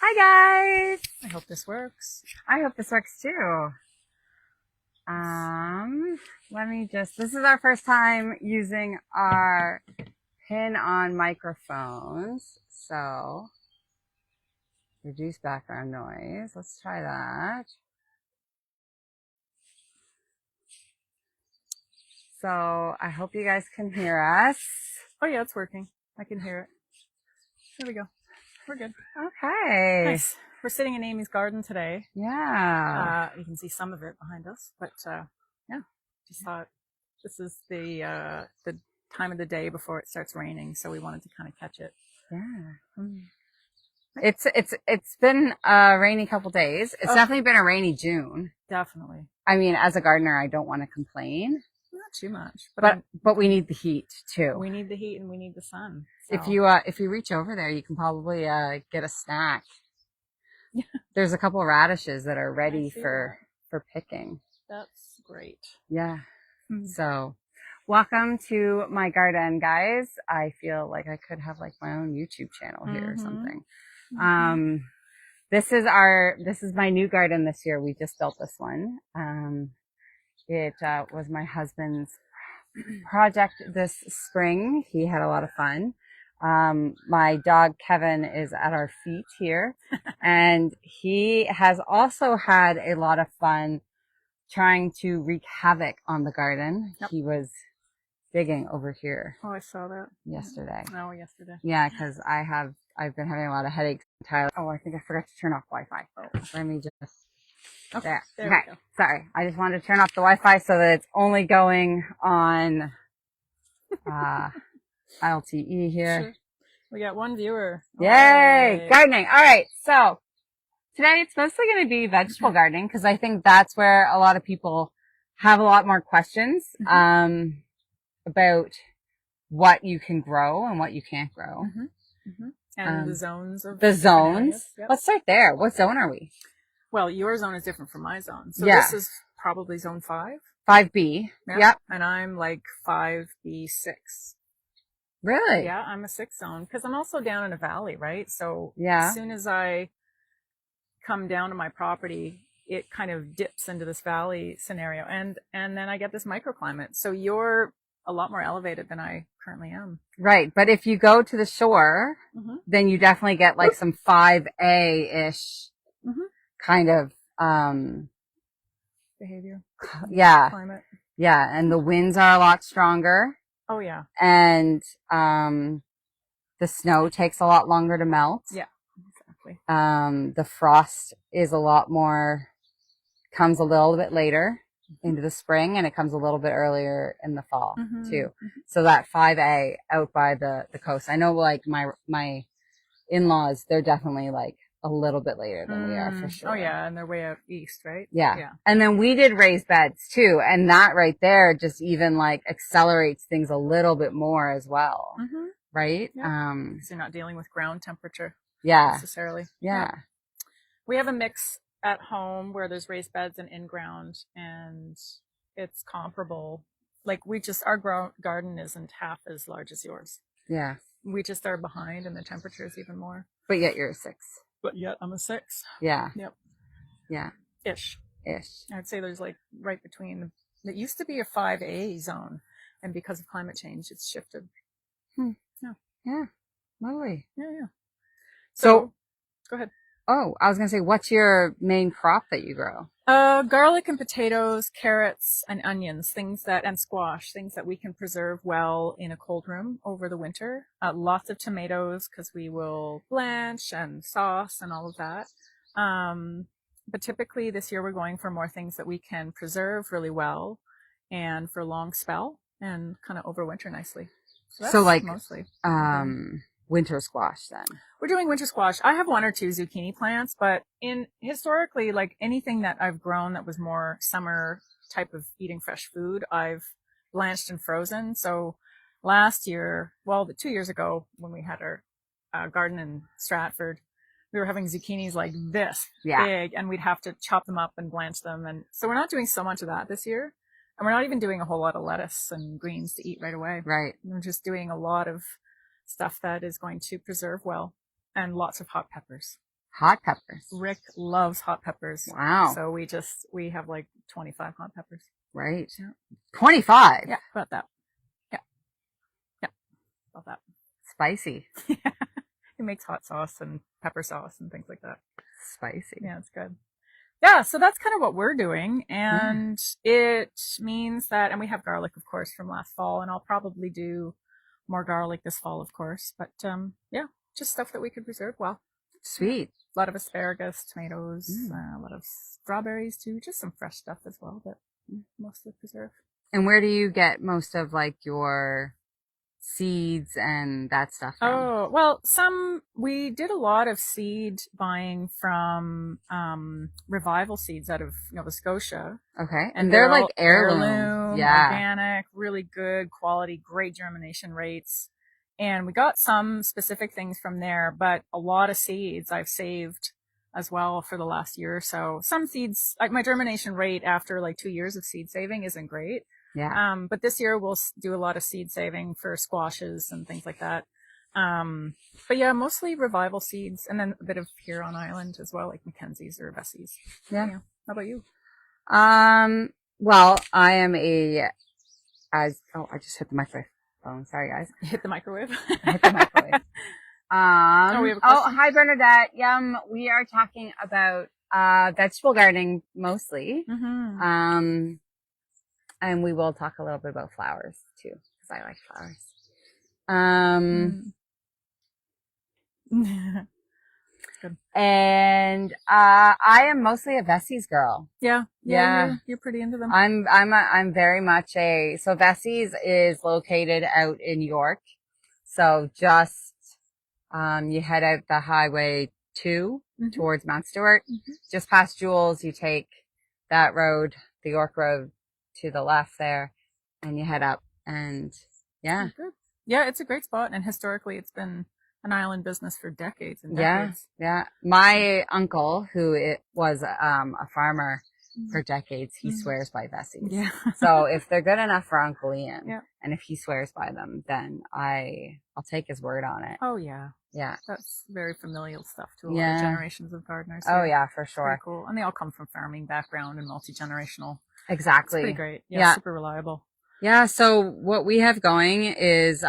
Hi guys! I hope this works. I hope this works too. This is our first time using our pin-on microphones, so reduce background noise. Let's try that. So I hope you guys can hear us. Oh yeah, it's working. I can hear it. There we go. We're good. Okay. Nice. We're sitting in Amy's garden today. Yeah. You can see some of it behind us, but yeah, just thought this is the time of the day before it starts raining, so we wanted to kind of catch it. Yeah. It's been a rainy couple days. It's definitely been a rainy June. Definitely. I mean, as a gardener, I don't want to complain. Not too much, but we need the heat too. We need the heat and we need the sun. So. If you reach over there, you can probably get a snack. There's a couple of radishes that are ready for picking. That's great. Yeah. So, welcome to my garden, guys. I feel like I could have like my own YouTube channel here or something. This is my new garden this year. We just built this one. It was my husband's project this spring. He had a lot of fun. My dog Kevin is at our feet here, and he has also had a lot of fun trying to wreak havoc on the garden. Yep. He was digging over here. Oh, I saw that yesterday. Oh, yesterday. Yeah, because I've been having a lot of headaches. Oh, I think I forgot to turn off Wi-Fi. Oh, let me just. Okay. There okay. We go. Sorry. I just wanted to turn off the Wi-Fi so that it's only going on LTE here. Sure. We got one viewer. Yay! Right. Gardening. All right. So today it's mostly going to be vegetable gardening because I think that's where a lot of people have a lot more questions about what you can grow and what you can't grow. And the zones of the zones. Yep. Let's start there. What zone are we? Well, your zone is different from my zone. So this is probably zone 5. 5B. Yep. And I'm like 5B6. Really? Yeah, I'm a 6 zone because I'm also down in a valley, right? So as soon as I come down to my property, it kind of dips into this valley scenario. And then I get this microclimate. So you're a lot more elevated than I currently am. Right. But if you go to the shore, then you definitely get like some 5A-ish kind of behavior. Yeah. Climate. Yeah. And the winds are a lot stronger. Oh yeah. And the snow takes a lot longer to melt. Yeah, exactly. The frost is a lot more, comes a little bit later into the spring, and it comes a little bit earlier in the fall too. So that 5A out by the coast. I know like my in-laws, they're definitely like a little bit later than we are for sure. Oh yeah, and they're way out east, right? Yeah. And then we did raised beds too, and that right there just even like accelerates things a little bit more as well. Right? Yeah. So you're not dealing with ground temperature necessarily. Yeah. We have a mix at home where there's raised beds and in-ground, and it's comparable. Like our garden isn't half as large as yours. Yeah. We just are behind, and the temperature is even more. But yet you're a 6. But yet I'm a 6. Yeah. Yep. Yeah. Ish. I'd say there's like right between. It used to be a 5A zone, and because of climate change, it's shifted. Yeah. Lovely. Yeah. So go ahead. Oh, I was going to say, what's your main crop that you grow? Garlic and potatoes, carrots and onions, and squash, things that we can preserve well in a cold room over the winter. Lots of tomatoes because we will blanch and sauce and all of that. But typically this year we're going for more things that we can preserve really well and for a long spell and kind of overwinter nicely. So that's like mostly. Winter squash then. We're doing winter squash. I have 1 or 2 zucchini plants, but historically, like anything that I've grown that was more summer type of eating fresh food, I've blanched and frozen. So last year, 2 years ago, when we had our garden in Stratford, we were having zucchinis like this big, and we'd have to chop them up and blanch them. And so we're not doing so much of that this year. And we're not even doing a whole lot of lettuce and greens to eat right away. Right. We're just doing a lot of stuff that is going to preserve well, and lots of hot peppers. Hot peppers. Rick loves hot peppers. Wow. So we have like 25 hot peppers. Right. Yeah. 25. Yeah, about that. Yeah. Yeah. About that. Spicy. Yeah. He makes hot sauce and pepper sauce and things like that. Spicy. Yeah, it's good. Yeah, so that's kind of what we're doing. And it means that, and we have garlic, of course, from last fall, and I'll probably do more garlic this fall, of course. But yeah, just stuff that we could preserve well. Sweet. A lot of asparagus, tomatoes, a lot of strawberries too, just some fresh stuff as well, but mostly preserve. And where do you get most of like your seeds and that stuff from? Oh, well, we did a lot of seed buying from Revival Seeds out of Nova Scotia. Okay. And they're like heirloom. Yeah. Organic, really good quality, great germination rates. And we got some specific things from there, but a lot of seeds I've saved as well for the last year or so. Some seeds, like my germination rate after like 2 years of seed saving isn't great. Yeah. But this year we'll do a lot of seed saving for squashes and things like that. But yeah, mostly Revival Seeds, and then a bit of here on island as well, like Mackenzie's or Bessie's. Yeah. How about you? Well, I am I just hit the microphone. Sorry, guys. Hit the microwave. Hit the microwave. We have a question. Hi, Bernadette. We are talking about vegetable gardening mostly. Mm-hmm. And we will talk a little bit about flowers too, because I like flowers. Good. And I am mostly a Vessie's girl. Yeah. You're pretty into them. I'm very much so Vessie's is located out in York. So just you head out the highway 2 towards Mount Stewart. Just past Jules, you take that road, the York Road, to the left there, and you head up, and yeah. Yeah, it's a great spot, and historically it's been an island business for decades and decades. Yeah. My uncle, who was a farmer for decades, he swears by Vessie's. Yeah. So if they're good enough for Uncle Ian, and if he swears by them, then I'll take his word on it. Oh yeah. Yeah. That's very familial stuff to a lot of generations of gardeners. Oh yeah, for sure. Pretty cool. And they all come from farming background and multi-generational. Exactly. It's pretty great. Yeah. Super reliable. Yeah. So what we have going is,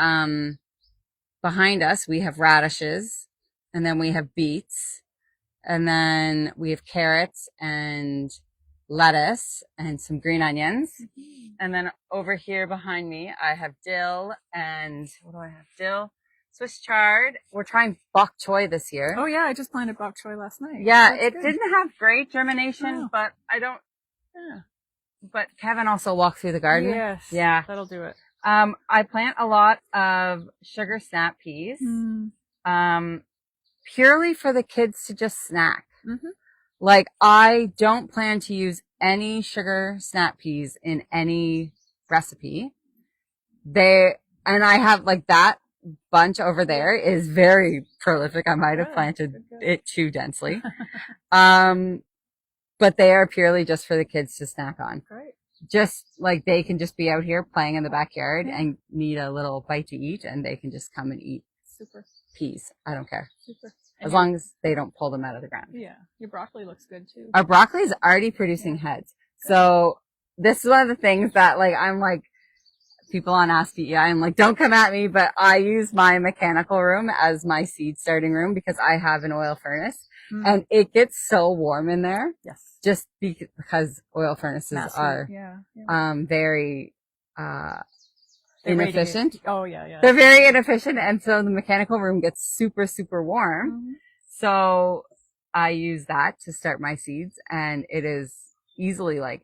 behind us, we have radishes, and then we have beets, and then we have carrots and lettuce and some green onions. And then over here behind me, I have dill and what do I have? Dill, Swiss chard. We're trying bok choy this year. Oh yeah. I just planted bok choy last night. Yeah. It didn't have great germination, but but Kevin also walked through the garden. Yes. Yeah. That'll do it. I plant a lot of sugar snap peas, purely for the kids to just snack. Like, I don't plan to use any sugar snap peas in any recipe. And I have like that bunch over there is very prolific. I might have planted it too densely. But they are purely just for the kids to snack on. Great. Just like they can just be out here playing in the backyard and need a little bite to eat, and they can just come and eat peas. I don't care. Super. As long as they don't pull them out of the ground. Yeah. Your broccoli looks good too. Our broccoli is already producing heads. So this is one of the things that like, I'm like, people on Ask PEI, I'm like, don't come at me, but I use my mechanical room as my seed starting room because I have an oil furnace and it gets so warm in there. Yes. Just because oil furnaces are, very, inefficient. Oh yeah. They're very inefficient. And so the mechanical room gets super, super warm. So I use that to start my seeds, and it is easily like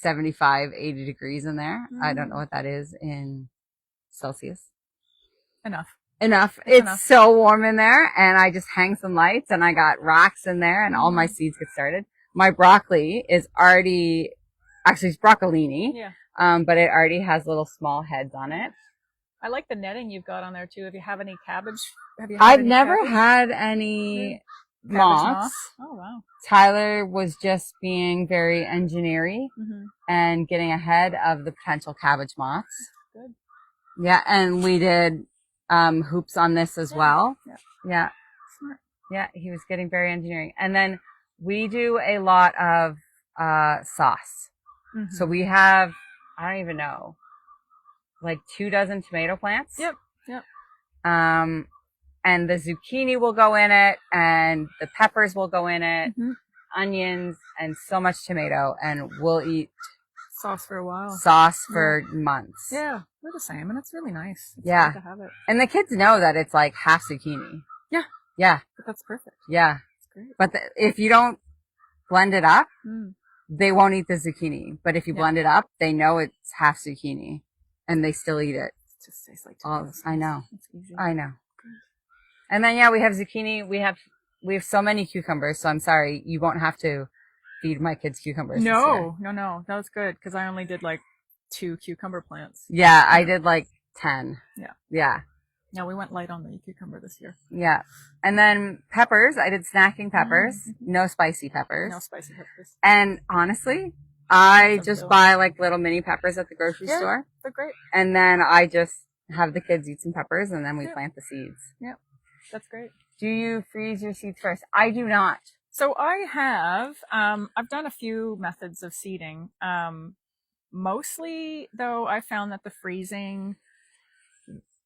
75, 80 degrees in there. I don't know what that is in Celsius. Enough. It's so warm in there, and I just hang some lights, and I got racks in there, and all my seeds get started. My broccoli is already, actually it's broccolini. Yeah. But it already has little small heads on it. I like the netting you've got on there too. If you have any cabbage, I've never had any moths. Oh wow. Tyler was just being very engineering and getting ahead of the potential cabbage moths. Good. Yeah, and we did hoops on this as well. Yeah. Smart. Yeah, he was getting very engineering. And then we do a lot of sauce. Mm-hmm. So we have, I don't even know, like 24 tomato plants. Yep. Yep. And the zucchini will go in it, and the peppers will go in it, Mm-hmm. onions, and so much tomato, and we'll eat sauce for a while. Sauce for months. Yeah, we're the same, and it's really nice. It's yeah. good to have it. And the kids know that it's like half zucchini. Yeah. Yeah. But that's perfect. Yeah. That's great. But if you don't blend it up, they won't eat the zucchini. But if you blend it up, they know it's half zucchini, and they still eat it. It just tastes like tomato sauce. I know. It's easy. I know. And then we have zucchini. We have so many cucumbers. So I'm sorry, you won't have to feed my kids cucumbers. No. That was good because I only did like 2 cucumber plants. Yeah, I did like 10. Yeah. Yeah. Yeah, we went light on the cucumber this year. Yeah. And then peppers. I did snacking peppers. Mm-hmm. No spicy peppers. No spicy peppers. And honestly, I just buy like little mini peppers at the grocery store. They're great. And then I just have the kids eat some peppers, and then we plant the seeds. Yep. That's great. Do you freeze your seeds first? I do not. So I have, I've done a few methods of seeding. Mostly though, I found that the freezing,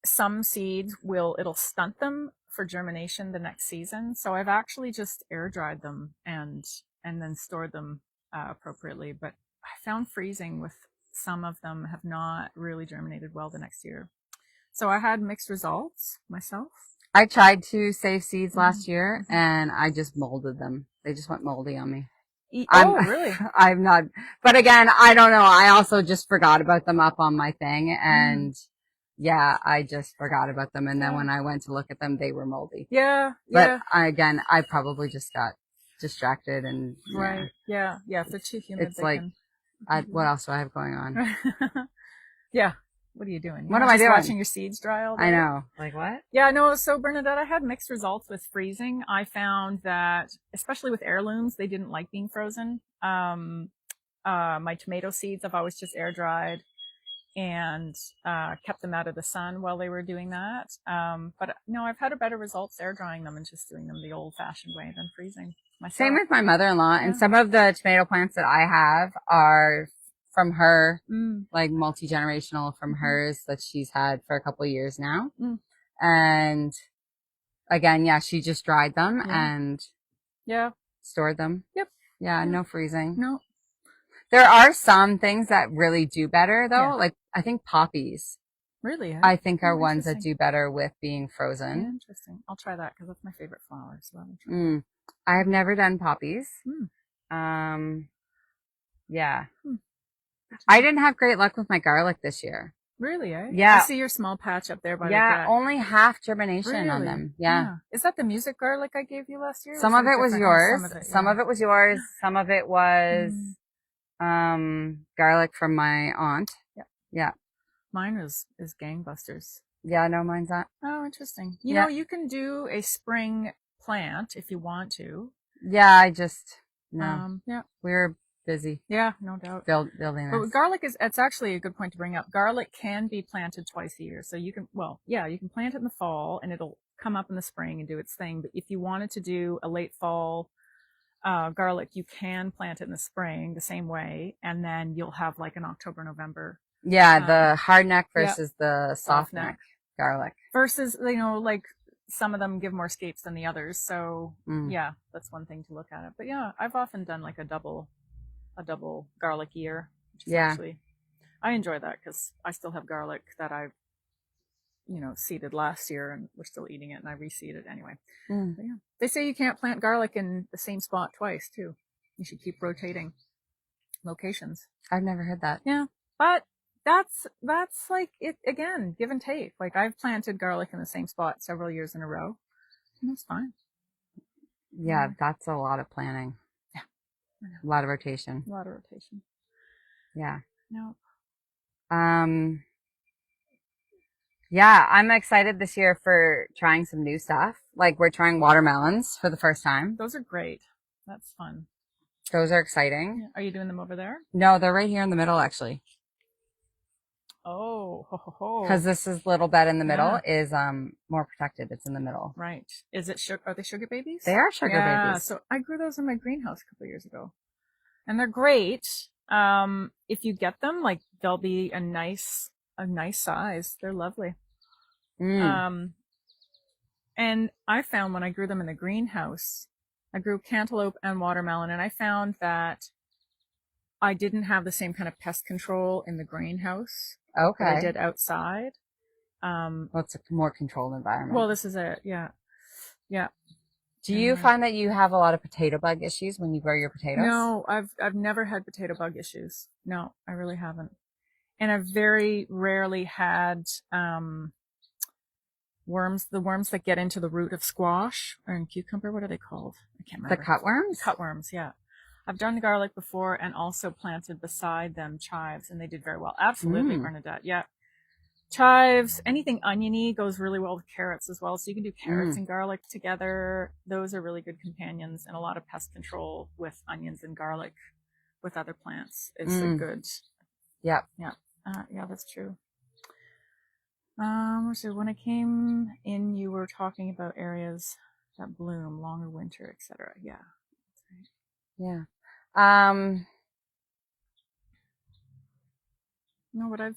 some seeds it'll stunt them for germination the next season. So I've actually just air dried them and then stored them appropriately. But I found freezing with some of them have not really germinated well the next year. So I had mixed results myself. I tried to save seeds last year, and I just molded them. They just went moldy on me. Really? I'm not. But again, I don't know. I also just forgot about them up on my thing, and I just forgot about them. And then when I went to look at them, they were moldy. Yeah. But I probably just got distracted and. Right. Yeah. If they're too humid, it's like, what else do I have going on? Yeah. What are you doing? What am I doing? Watching your seeds dry all day? I know. Like what? Yeah, no. So Bernadette, I had mixed results with freezing. I found that, especially with heirlooms, they didn't like being frozen. My tomato seeds, I've always just air dried and kept them out of the sun while they were doing that. But no, I've had a better results air drying them and just doing them the old-fashioned way than freezing myself. Same with my mother-in-law, and some of the tomato plants that I have are from her, like multi-generational from hers that she's had for a couple of years now. And again, she just dried them and stored them. Yep. Yeah, no freezing. No. There are some things that really do better though. Like I think poppies. Really? I think are ones that do better with being frozen. Yeah, interesting. I'll try that because that's my favorite flower. So I have never done poppies. I didn't have great luck with my garlic this year. Really, eh? Yeah. I see your small patch up there by the cat. Only half germination on them. Yeah. Is that the music garlic I gave you last year? Some of it was yours. Some of it was yours. Some of it was garlic from my aunt. Yeah. Mine is gangbusters. Yeah, no, mine's not. Oh, interesting. You know, you can do a spring plant if you want to. Yeah, I just no. We were busy. Yeah, no doubt. Building this. But garlic it's actually a good point to bring up. Garlic can be planted twice a year. So you can plant it in the fall and it'll come up in the spring and do its thing. But if you wanted to do a late fall garlic, you can plant it in the spring the same way. And then you'll have like an October, November. Yeah, the hard neck versus the soft neck garlic. Versus, like some of them give more scapes than the others. So that's one thing to look at it. But I've often done like a double garlic year. Which is actually, I enjoy that because I still have garlic that I've, seeded last year and we're still eating it and I reseed it anyway. But they say you can't plant garlic in the same spot twice too. You should keep rotating locations. I've never heard that. Yeah. But that's like it again, give and take. Like I've planted garlic in the same spot several years in a row. And that's fine. Yeah, that's a lot of planning. A lot of rotation. Yeah. No. Yeah, I'm excited this year for trying some new stuff. Like we're trying watermelons for the first time. Those are great. That's fun. Those are exciting. Are you doing them over there? No, they're right here in the middle actually. Oh, ho, ho, ho. Because this is little bed in the middle Yeah. is more protected. It's in the middle. Right. Is it sugar? Are they sugar babies? They are sugar Yeah. babies. So I grew those in my greenhouse a couple of years ago, and they're great. If you get them, like they'll be a nice size. They're lovely. Mm. And I found when I grew them in the greenhouse, I grew cantaloupe and watermelon, and I found that I didn't have the same kind of pest control in the greenhouse that I Okay. did outside. Well, it's a more controlled environment. Well, this is it. Yeah. Yeah. Do you find that you have a lot of potato bug issues when you grow your potatoes? No, I've never had potato bug issues. No, I really haven't. And I've very rarely had worms, the worms that get into the root of squash or in cucumber. What are they called? I can't remember. The cutworms? Cutworms, yeah. I've done the garlic before and also planted beside them chives, and they did very well. Absolutely, Bernadette. Yeah. Chives, anything oniony goes really well with carrots as well. So you can do carrots and garlic together. Those are really good companions, and a lot of pest control with onions and garlic with other plants is a good. Yep. Yeah. Yeah, that's true. So when I came in, you were talking about areas that bloom, longer winter, etc. Yeah. That's right. Yeah. No, but I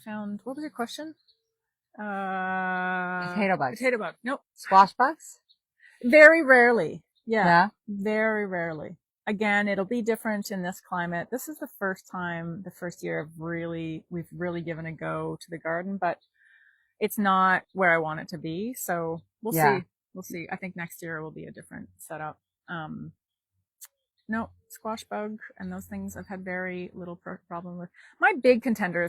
found, what was your question? Potato bugs. Potato bug. Nope. Squash bugs? Very rarely. Yeah. Very rarely. Again, it'll be different in this climate. This is the first year we've really given a go to the garden, but it's not where I want it to be. So we'll see. We'll see. I think next year will be a different setup. No, squash bug and those things I've had very little problem with. My big contender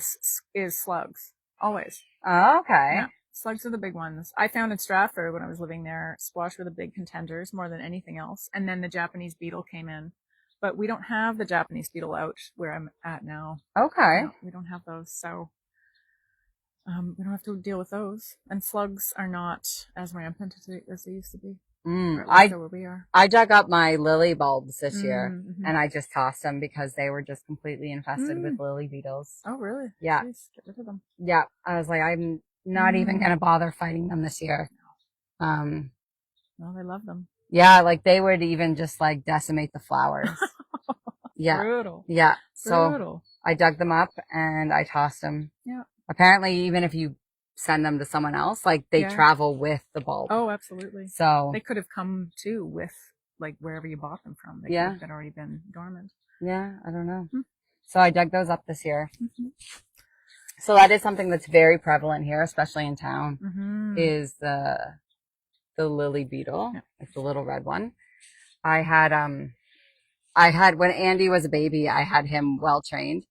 is slugs. Always. Oh, okay. Yeah, slugs are the big ones. I found in Stratford when I was living there, squash were the big contenders more than anything else. And then the Japanese beetle came in. But we don't have the Japanese beetle out where I'm at now. Okay. No, we don't have those. So we don't have to deal with those. And slugs are not as rampant as they used to be. Where we are. I dug up my lily bulbs this year and I just tossed them because they were just completely infested with lily beetles. Oh, really? Yeah. Jeez, get rid of them. Yeah. I was like, I'm not even going to bother fighting them this year. No, they love them. Yeah. Like they would even just like decimate the flowers. Yeah. Brutal. Yeah. So Brutal. I dug them up and I tossed them. Yeah. Apparently, even if you send them to someone else, like they travel with the bulb. Oh, absolutely. So they could have come too with like wherever you bought them from. They could have already been dormant. Yeah, I don't know. So I dug those up this year. So that is something that's very prevalent here, especially in town, is the lily beetle. Yeah. It's the little red one. I had when Andy was a baby, I had him well trained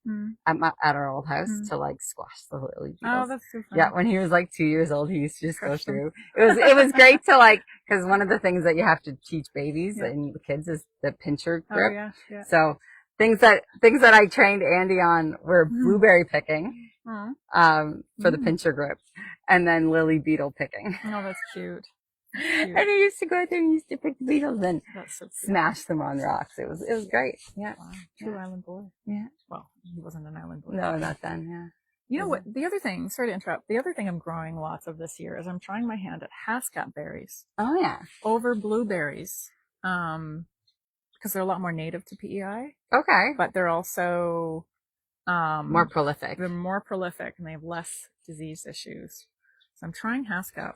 at our old house to like squash the lily beetles. Oh, that's so fun. Yeah, when he was like 2 years old, he used to just go through. It was great to like, because one of the things that you have to teach babies and kids is the pincher grip. Oh, yeah. So things that I trained Andy on were blueberry picking, for the pincher grip, and then lily beetle picking. Oh, that's cute. And he used to go out there and he used to pick the beetles and so smash them on rocks. It was great. Yeah. Wow. True island boy. Yeah. Well, he wasn't an island boy. No, not then. Yeah. You know what? The other thing, sorry to interrupt, the other thing I'm growing lots of this year is I'm trying my hand at haskap berries. Oh, yeah. Over blueberries. Because they're a lot more native to PEI. Okay. But they're also more prolific. They're more prolific and they have less disease issues. So I'm trying haskap.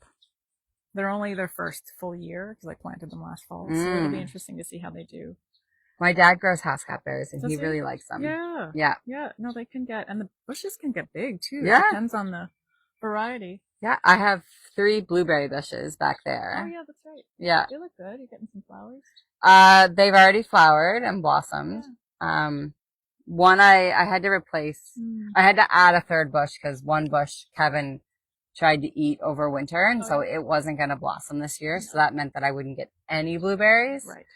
They're only their first full year because I planted them last fall. So it'll be interesting to see how they do. My dad grows haskap berries and he really likes them. Yeah. Yeah. Yeah. No, they can get, and the bushes can get big too. Yeah. It depends on the variety. Yeah. I have 3 blueberry bushes back there. Oh, yeah, that's right. Yeah. They look good. You're getting some flowers. They've already flowered and blossomed. Yeah. One I had to replace. I had to add a 3rd bush because one bush Kevin tried to eat over winter, and so it wasn't going to blossom this year. So that meant that I wouldn't get any blueberries. Right.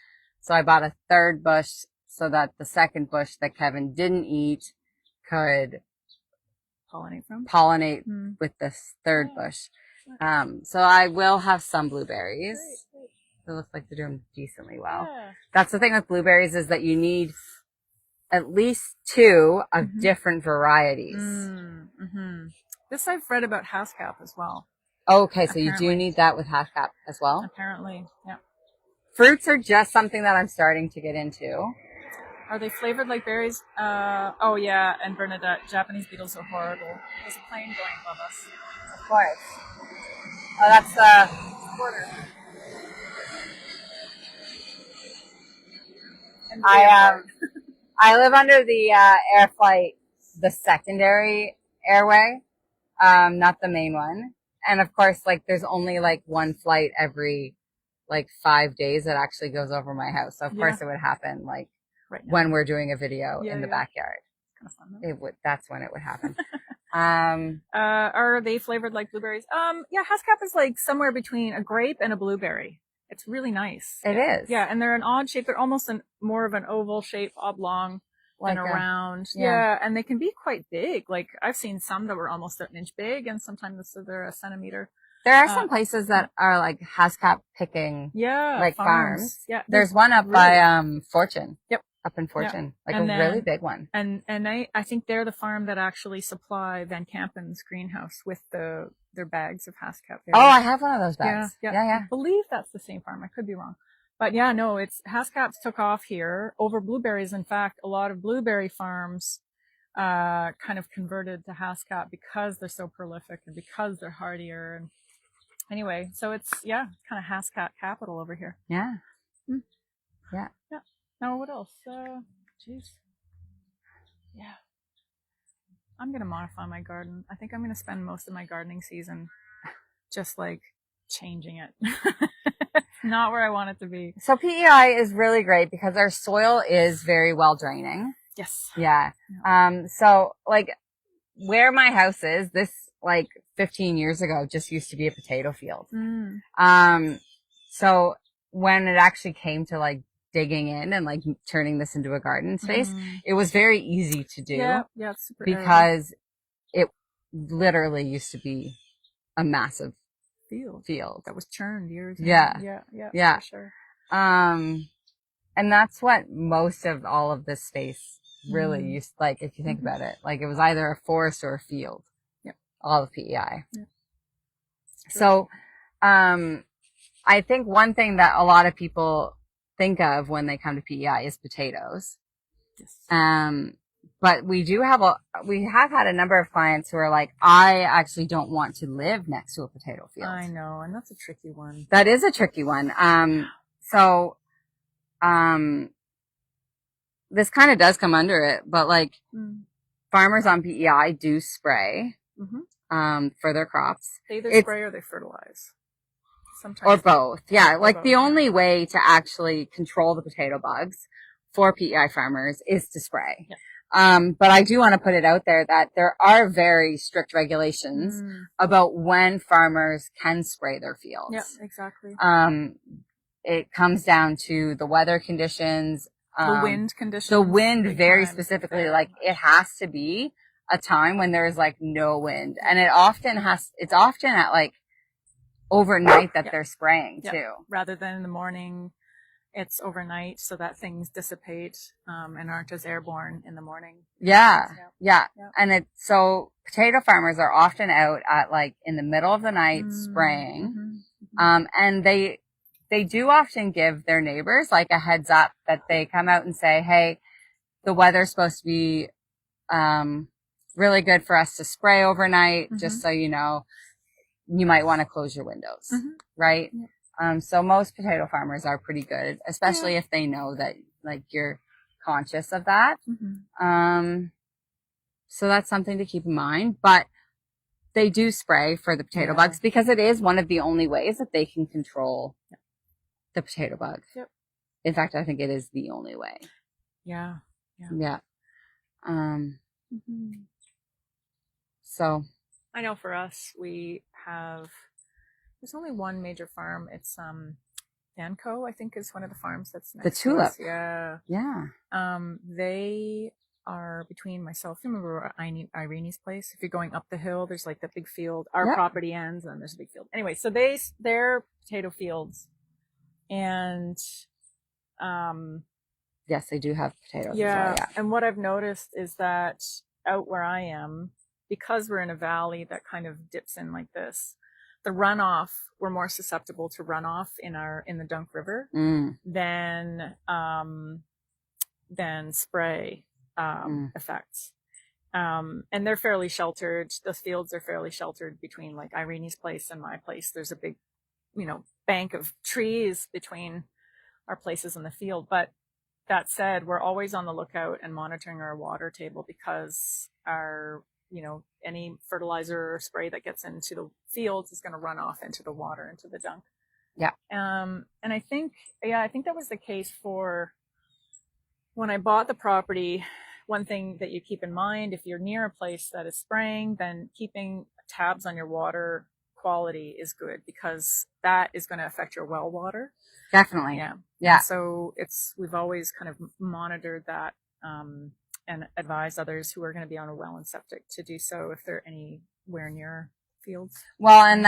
So I bought a 3rd bush so that the 2nd bush that Kevin didn't eat could pollinate with this 3rd bush. So I will have some blueberries. Great. It looks like they're doing decently well. Yeah. That's the thing with blueberries is that you need at least 2 of Mhm. different varieties. Mm-hmm. This I've read about Haskap as well. Okay, so you do Apparently. need that with Haskap as well. Apparently, yeah. Fruits are just something that I'm starting to get into. Are they flavored like berries? Oh yeah, and Bernadette, Japanese beetles are horrible. There's a plane going above us. Of course. Oh, that's the Quarter. And I live under the air flight, the secondary airway, not the main one. And of course, like there's only like one flight every like 5 days that actually goes over my house. So of course it would happen like right now. when we're doing a video in the backyard. Kind of fun, though. It would. That's when it would happen. Are they flavored like blueberries? Yeah, Haskap is like somewhere between a grape and a blueberry. It's really nice. It is. Yeah, and they're an odd shape. They're almost more of an oval shape, oblong like than a round. yeah. Yeah, and they can be quite big. Like I've seen some that were almost an inch big, and sometimes they're a centimeter. There are some places that are like Haskap picking. Yeah, like farms. Yeah, there's one up by Fortune. Yep. Up in Fortune, like and a really big one. And I think they're the farm that actually supply Van Kampen's greenhouse with their bags of Haskap. Oh, I have one of those bags. Yeah. I believe that's the same farm. I could be wrong. But yeah, no, it's Haskaps took off here over blueberries. In fact, a lot of blueberry farms kind of converted to Haskap because they're so prolific and because they're hardier. And anyway, so it's kind of Haskap capital over here. Yeah. Mm. Yeah. Yeah. Now what else? Jeez. Yeah. I'm going to modify my garden. I think I'm going to spend most of my gardening season just like changing it. Not where I want it to be. So PEI is really great because our soil is very well draining. Yes. Yeah. So like where my house is, this like 15 years ago just used to be a potato field. So when it actually came to like digging in and like turning this into a garden space, it was very easy to do. Yeah, it's super because it literally used to be a massive field that was churned years ago. Yeah. For sure. And that's what most of all of this space really used, like if you think about it, like it was either a forest or a field. Yep. All of PEI. Yep. So, I think one thing that a lot of people think of when they come to PEI is potatoes. Yes. But we have had a number of clients who are like, I actually don't want to live next to a potato field. I know, and that's a tricky one. That is a tricky one. This kind of does come under it, but like farmers on PEI do spray, for their crops. They either spray or they fertilize. Sometimes. Or both. Yeah. Like the only way to actually control the potato bugs for PEI farmers is to spray. Yeah. But I do want to put it out there that there are very strict regulations about when farmers can spray their fields. Yeah, exactly. It comes down to the weather conditions, the wind conditions. The wind very specifically, like it has to be a time when there's like no wind. And it's often at like overnight that they're spraying too. Rather than in the morning. It's overnight so that things dissipate, and aren't as airborne in the morning. Yeah. And so potato farmers are often out at like in the middle of the night spraying. And they do often give their neighbors like a heads up that they come out and say, hey, the weather's supposed to be, really good for us to spray overnight. Just so you know, you might want to close your windows. Right. Yeah. So most potato farmers are pretty good, especially if they know that like you're conscious of that. So that's something to keep in mind, but they do spray for the potato bugs because it is one of the only ways that they can control the potato bug. Yep. In fact, I think it is the only way. Yeah. So I know for us, there's only one major farm. It's, Danco, I think is one of the farms that's next the tulip. To us. Yeah. They are between myself. Remember Irene's place? If you're going up the hill, there's like that big field. Our property ends and there's a big field. Anyway, so they're potato fields. And, Yes, they do have potatoes as Yeah. well. Yeah. And what I've noticed is that out where I am, because we're in a valley that kind of dips in like this, the runoff, we're more susceptible to runoff in the Dunk River than spray effects. And they're fairly sheltered. The fields are fairly sheltered between like Irene's place and my place. There's a big, bank of trees between our places in the field. But that said, we're always on the lookout and monitoring our water table because any fertilizer or spray that gets into the fields is going to run off into the water, into the dunk. Yeah. And I think that was the case for when I bought the property. One thing that you keep in mind, if you're near a place that is spraying, then keeping tabs on your water quality is good because that is going to affect your well water. Definitely. Yeah. Yeah. And so we've always kind of monitored that, and advised others who are going to be on a well and septic to do so if they're anywhere near fields. Well, and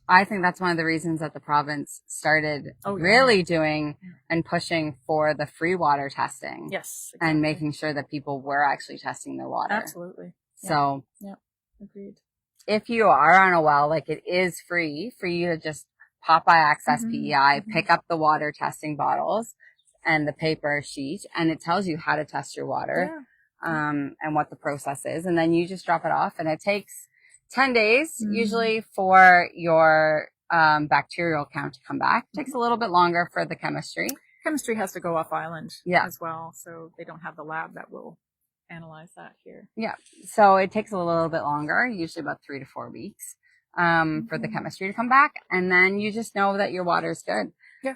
I think that's one of the reasons that the province started really doing and pushing for the free water testing. Yes. Exactly. And making sure that people were actually testing their water. Absolutely. So. Yeah. Agreed. If you are on a well, like it is free for you to just pop by Access PEI, pick up the water testing bottles and the paper sheet, and it tells you how to test your water, and what the process is. And then you just drop it off, and it takes 10 days usually for your bacterial count to come back. It takes a little bit longer for the chemistry. Chemistry has to go off island as well, so they don't have the lab that will analyze that here. Yeah. So it takes a little bit longer, usually about 3 to 4 weeks, for the chemistry to come back. And then you just know that your water is good. Yeah.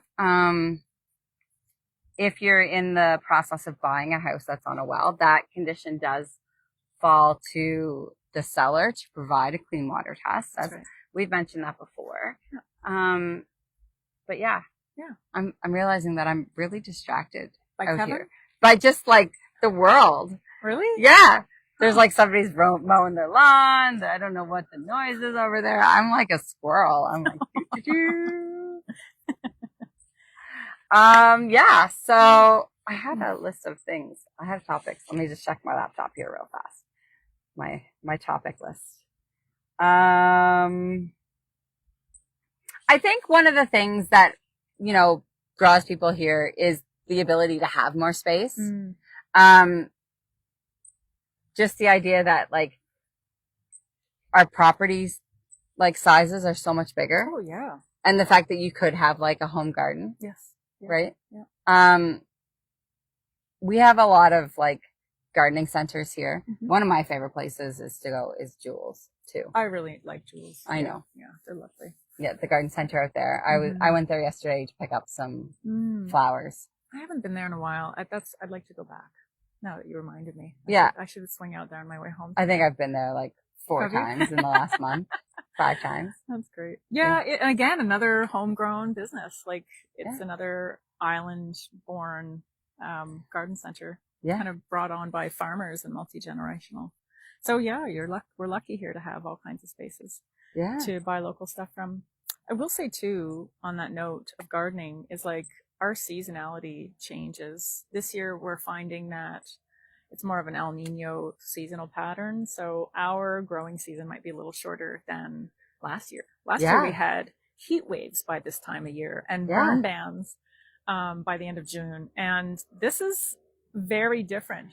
If you're in the process of buying a house that's on a well, that condition does fall to the seller to provide a clean water test. As we've mentioned that before. But yeah. I'm realizing that I'm really distracted out here by just like the world. Really? Yeah. There's like somebody's mowing their lawn. I don't know what the noise is over there. I'm like a squirrel. I'm like, doo-doo-doo. Yeah. So I had a list of things. I had topics. Let me just check my laptop here real fast. My topic list. I think one of the things that, draws people here is the ability to have more space. Just the idea that like our properties, like sizes are so much bigger. Oh yeah. And the fact that you could have like a home garden. Yes. Yeah. Right? Yeah. We have a lot of like gardening centers here. One of my favorite places is Jules too. I really like Jules. I know. Yeah, they're lovely. Yeah, the garden center out there. I went there yesterday to pick up some flowers. I haven't been there in a while. I'd like to go back. Now that you reminded me. I should swing out there on my way home. I think I've been there like 4 times in the last month. 5 times. That's great. Yeah. And again, another homegrown business. Like it's another island born, garden center. Yeah. Kind of brought on by farmers and multi-generational. So yeah, we're lucky here to have all kinds of spaces to buy local stuff from. I will say too, on that note of gardening, is like our seasonality changes. This year we're finding that it's more of an El Nino seasonal pattern. So our growing season might be a little shorter than last year. Last year we had heat waves by this time of year and burn bans by the end of June. And this is very different.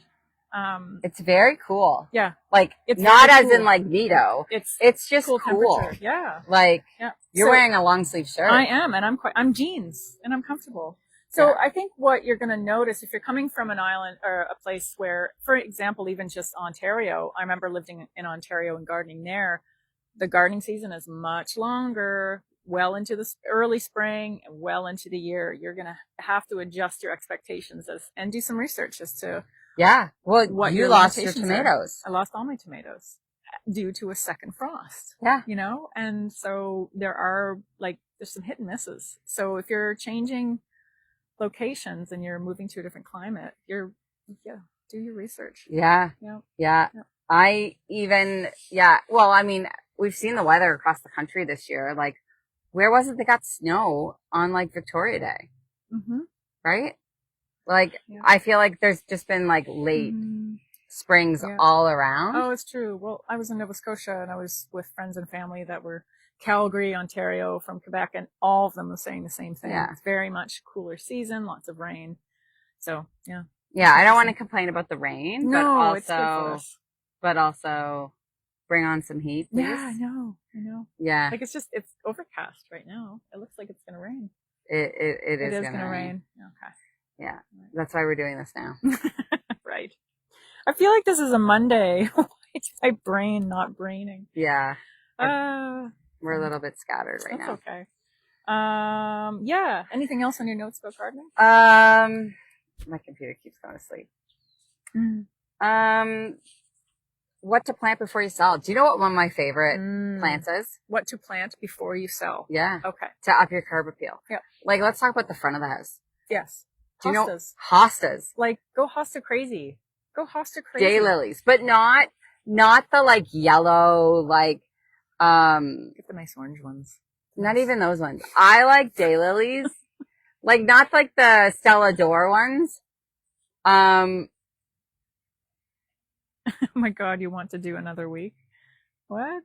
It's very cool. Yeah. Like it's not as in like neato. It's just cool. Yeah. Like you're wearing a long sleeve shirt. I am, and I'm jeans and I'm comfortable. So I think what you're going to notice if you're coming from an island or a place where, for example, even just Ontario, I remember living in Ontario and gardening there. The gardening season is much longer, well into the early spring and well into the year. You're going to have to adjust your expectations and do some research as to well, what you lost your tomatoes. I lost all my tomatoes due to a second frost. Yeah. And so there's some hit and misses. So if you're changing locations and you're moving to a different climate, do your research. Yeah. Well, I mean, we've seen the weather across the country this year. Like, where was it that got snow on like Victoria Day? Right? Like, Yeah. I feel like there's just been like late springs all around. Oh, it's true. Well, I was in Nova Scotia and I was with friends and family that were Calgary, Ontario, from Quebec, and all of them were saying the same thing. Yeah. It's very much cooler season, lots of rain. So, yeah. Yeah, I don't want to complain about the rain, No, it's good for us. but also bring on some heat, please. Yeah, I know. Yeah. Like, it's overcast right now. It looks like it's going to rain. It is going to rain. Okay. Yeah. That's why we're doing this now. Right. I feel like this is a Monday. It's my brain not braining. Yeah. We're a little bit scattered right now. That's okay. Yeah. Anything else on your notes about gardening? My computer keeps going to sleep. Mm. What to plant before you sell. Do you know what one of my favorite plants is? What to plant before you sell. Yeah. Okay. To up your curb appeal. Yeah. Like, let's talk about the front of the house. Yes. Do you know hostas? Like, go hosta crazy. Go hosta crazy. Daylilies, but not the like yellow, like, get the nice orange ones. Not even those ones. I like daylilies. Like, not like the Stella d'Or ones. Oh my God, you want to do another week? What?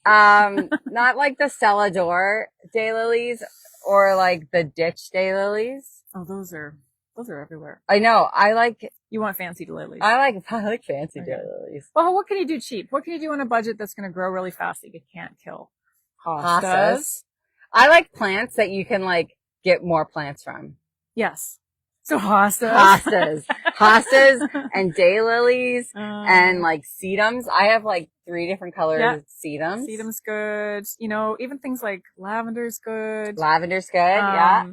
Not like the Stella d'Or daylilies or like the ditch daylilies. Oh, those are everywhere. I know. You want fancy lilies. I like fancy daylilies. Well, what can you do cheap? What can you do on a budget that's going to grow really fast that you can't kill? Hostas. I like plants that you can like get more plants from. Yes. So hostas and daylilies and like sedums. I have like 3 different colors of sedums. Sedum's good. You know, even things like lavender's good. Yeah.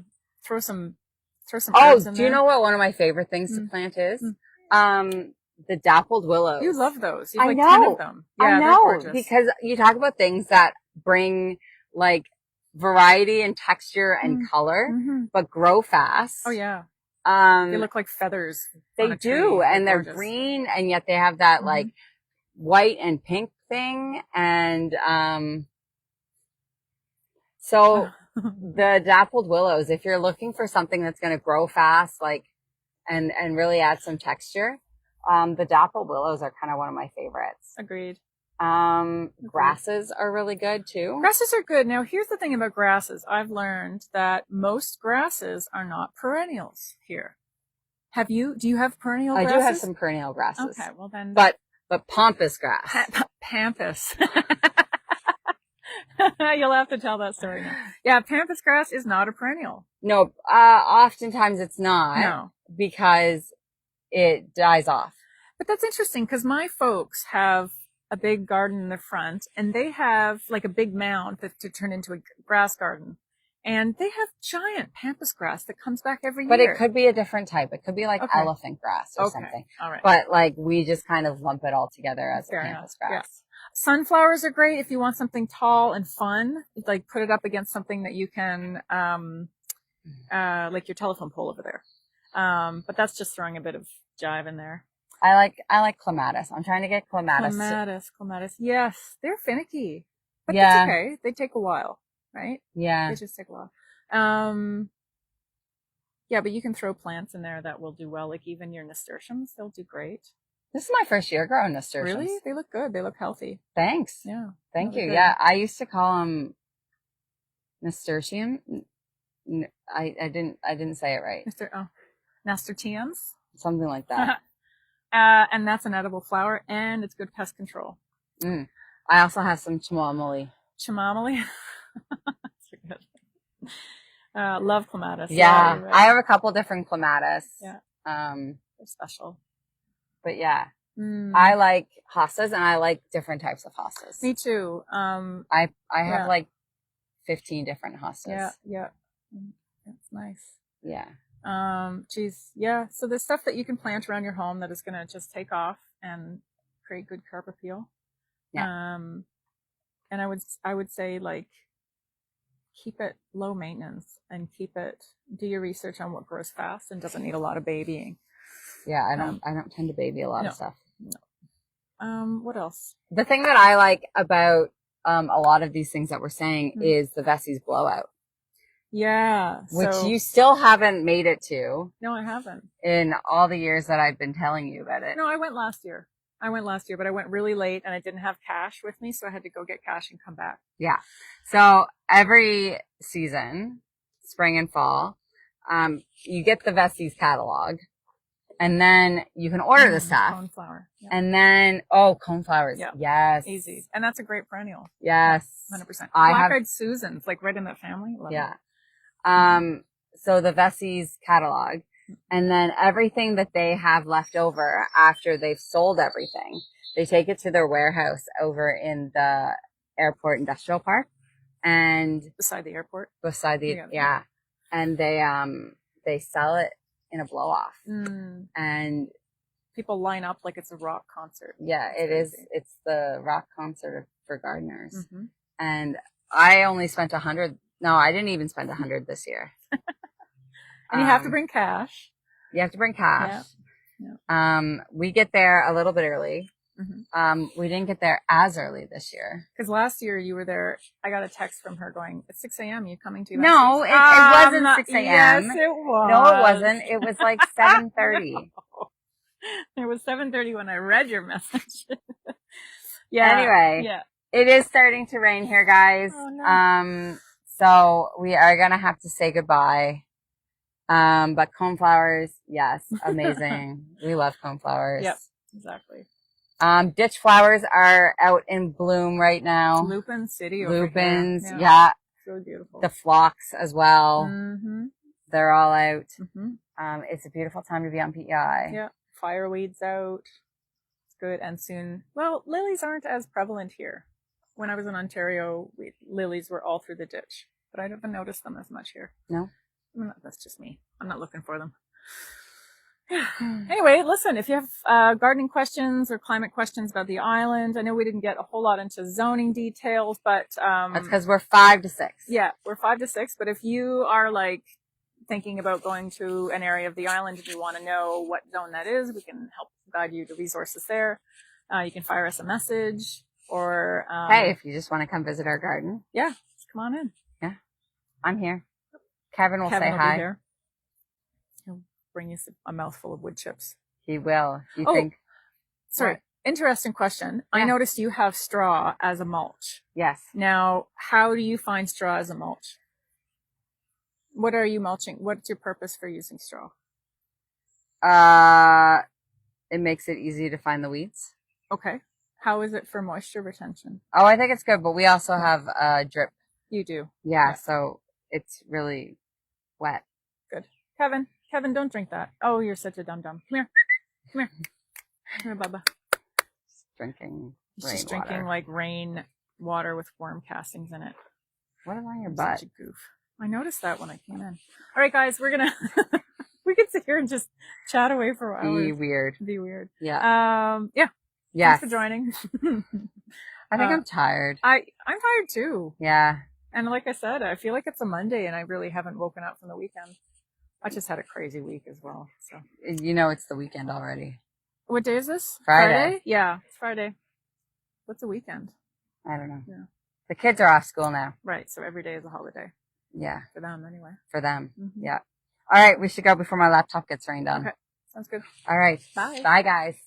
Throw some herbs in there. You know what one of my favorite things to plant is? The dappled willows. You love those. You have like 10 of them. Yeah, I know. They're gorgeous. Because you talk about things that bring like variety and texture and color, but grow fast. Oh yeah. They look like feathers. They do, and they're green, and yet they have that like white and pink thing, and so the dappled willows, if you're looking for something that's going to grow fast, like, and really add some texture, the dappled willows are kind of one of my favorites. Agreed. Grasses are really good too. Grasses are good. Now, here's the thing about grasses. I've learned that most grasses are not perennials here. Do you have perennial grasses? I do have some perennial grasses. Okay, well then. But pampas grass. Pampas. You'll have to tell that story now. Yeah, pampas grass is not a perennial. No, oftentimes it's not. No. Because it dies off. But that's interesting because my folks have a big garden in the front and they have like a big mound to turn into a grass garden. And they have giant pampas grass that comes back every year. But it could be a different type. It could be like elephant grass or something. All right. But like we just kind of lump it all together as a pampas grass. Yeah. Sunflowers are great if you want something tall and fun. Like put it up against something that you can, like your telephone pole over there. But that's just throwing a bit of jive in there. I like clematis. I'm trying to get clematis. Clematis. Yes, they're finicky, but that's okay. They take a while, right? Yeah. They just take a while. Yeah, but you can throw plants in there that will do well. Like even your nasturtiums, they'll do great. This is my first year growing nasturtiums. Really? They look good. They look healthy. Thanks. Yeah. Thank you. Good. Yeah, I used to call them nasturtium. I didn't say it right. Nasturtiums? Something like that. And that's an edible flower, and it's good pest control. I also have some chamomile. Chamomile? That's good. Love clematis. Yeah, right. I have a couple different clematis. Yeah. They're special. But yeah, I like hostas, and I like different types of hostas. Me too. I have like 15 different hostas. Yeah. That's nice. Yeah. Yeah. So there's stuff that you can plant around your home that is going to just take off and create good curb appeal. Yeah. And I would say like keep it low maintenance and do your research on what grows fast and doesn't need a lot of babying. Yeah. I don't tend to baby a lot of stuff. No. What else? The thing that I like about, a lot of these things that we're saying is the Vessi's blowout. Yeah. which So, you still haven't made it to no, I haven't. in all the years that I've been telling you about it. No, I went last year. But I went really late and I didn't have cash with me, so I had to go get cash and come back. Yeah. So every season, spring and fall, you get the Vessies catalog, and then you can order the stuff. Coneflower. Yeah. And then, coneflowers. Yeah. Yes. Easy. And that's a great perennial. Yes. 100%. I have, Black-eyed Susans, like right in that family. Love yeah. it. So the Vessies catalog, and then everything that they have left over after they've sold everything, they take it to their warehouse over in the airport industrial park, and Beside the airport. Yeah. And they sell it in a blow off. And people line up like it's a rock concert. Yeah, it's the rock concert for gardeners. And I only spent $100. No, I didn't even spend $100 this year. And you have to bring cash. You have to bring cash. Yeah. We get there a little bit early. We didn't get there as early this year. Because last year you were there. I got a text from her going, "It's 6 a.m. You coming to?" No, it wasn't 6 a.m. Yes, it was. No, it wasn't. It was like 7:30. It was 7:30 when I read your message. Yeah. Anyway. Yeah. It is starting to rain here, guys. Oh, no. So we are gonna have to say goodbye. But coneflowers, yes, amazing. We love coneflowers. Yep, exactly. Ditch flowers are out in bloom right now. Lupin City. Lupins, over here. yeah. So beautiful. The phlox as well. They're all out. It's a beautiful time to be on PEI. Yeah. Fireweed's out. It's good. And soon, well, lilies aren't as prevalent here. When I was in Ontario, lilies were all through the ditch, but I haven't noticed them as much here. No? That's just me. I'm not looking for them. Anyway, listen, if you have gardening questions or climate questions about the island, I know we didn't get a whole lot into zoning details, but that's because we're 5 to 6. Yeah, we're 5 to 6. But if you are like thinking about going to an area of the island and you want to know what zone that is, we can help guide you to resources there. You can fire us a message, or hey, if you just want to come visit our garden, yeah, just come on in. Yeah, I'm here. Kevin will Be hi. here. He'll bring you a mouthful of wood chips. He will. You think? Sorry. What? Interesting question. Yeah. I noticed you have straw as a mulch. Yes. Now, how do you find straw as a mulch? What are you mulching? What's your purpose for using straw? It makes it easy to find the weeds. Okay. How is it for moisture retention? Oh, I think it's good, but we also have drip. You do? Yeah, so it's really wet. Good. Kevin, don't drink that. Oh, you're such a dum-dum. Come here, Bubba. Just drinking like rain water with worm castings in it. What is on your butt? Such a goof. I noticed that when I came in. All right, guys, we're gonna we can sit here and just chat away for hours. Be weird. Yeah. Yeah. Yes. Thanks for joining. I think I'm tired. I'm tired too. Yeah. And like I said, I feel like it's a Monday and I really haven't woken up from the weekend. I just had a crazy week as well. So it's the weekend already. What day is this? Friday? Yeah, it's Friday. What's a weekend? I don't know. Yeah. The kids are off school now. Right, so every day is a holiday. Yeah. For them anyway. For them. Yeah. All right, we should go before my laptop gets rained on. Okay. Sounds good. All right. Bye. Bye, guys.